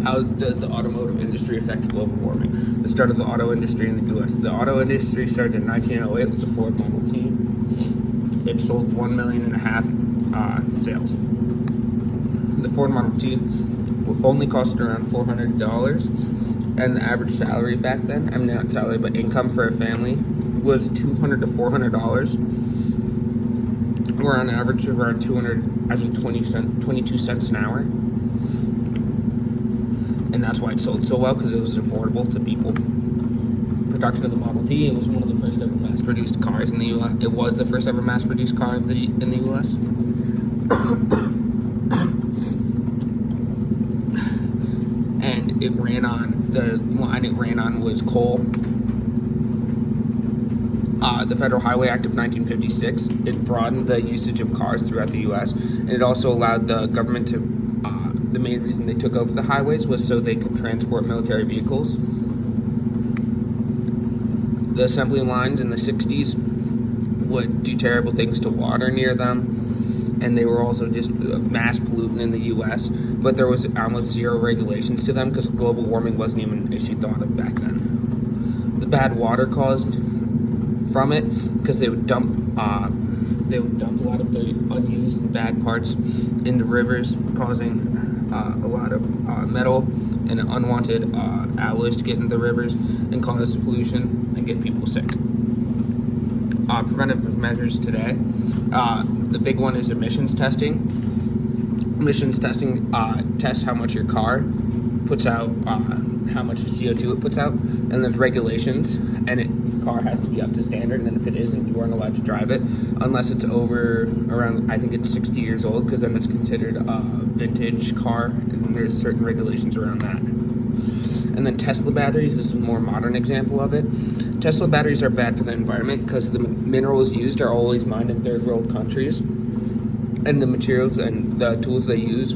How does the automotive industry affect global warming? The start of the auto industry in the U.S. The auto industry started in 1908 with the Ford Model T. It sold 1.5 million sales. The Ford Model T only costed around $400, and the average salary back then, I mean not salary, but income for a family was $200 to $400, or on average around 22 cents an hour. And that's why it sold so well, because it was affordable to people. Production of the Model T, it was one of the first ever mass-produced cars in the U.S. It was the first ever mass-produced car in the U.S. And it ran on, the line it ran on was coal. The Federal Highway Act of 1956, it broadened the usage of cars throughout the U.S. And it also allowed the government to, the main reason they took over the highways was so they could transport military vehicles. The assembly lines in the 60s would do terrible things to water near them, and they were also just a mass pollutant in the U.S., but there was almost zero regulations to them because global warming wasn't even an issue thought of back then. The bad water caused from it, because they would dump a lot of the unused and bad parts in the rivers, causing a lot of metal and unwanted alloys to get into the rivers and cause pollution and get people sick. Preventative measures today, the big one is emissions testing. Emissions testing tests how much your car puts out, how much CO2 it puts out, and there's regulations, and your car has to be up to standard, and then if it isn't, you aren't allowed to drive it unless it's over around, I think it's 60 years old, because then it's considered a vintage car, and there's certain regulations around that. And then Tesla batteries, this is a more modern example of it. Tesla batteries are bad for the environment because the minerals used are always mined in third world countries, and the materials and the tools they use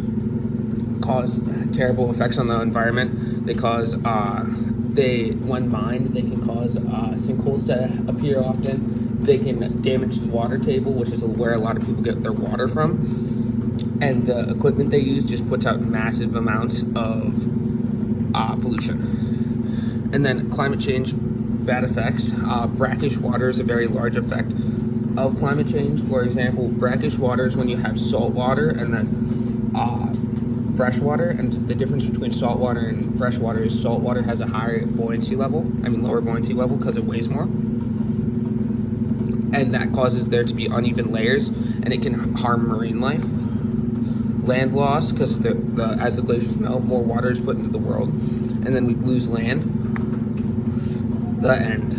cause terrible effects on the environment. They cause, when mined, they can cause sinkholes to appear often. They can damage the water table, which is where a lot of people get their water from. And the equipment they use just puts out massive amounts of pollution. And then climate change, bad effects. Brackish water is a very large effect of climate change. For example, brackish water is when you have salt water and then fresh water, and the difference between salt water and fresh water is salt water has a higher buoyancy level, lower buoyancy level, because it weighs more. And that causes there to be uneven layers, and it can harm marine life. Land loss, because as the glaciers melt, more water is put into the world, and then we lose land. The end.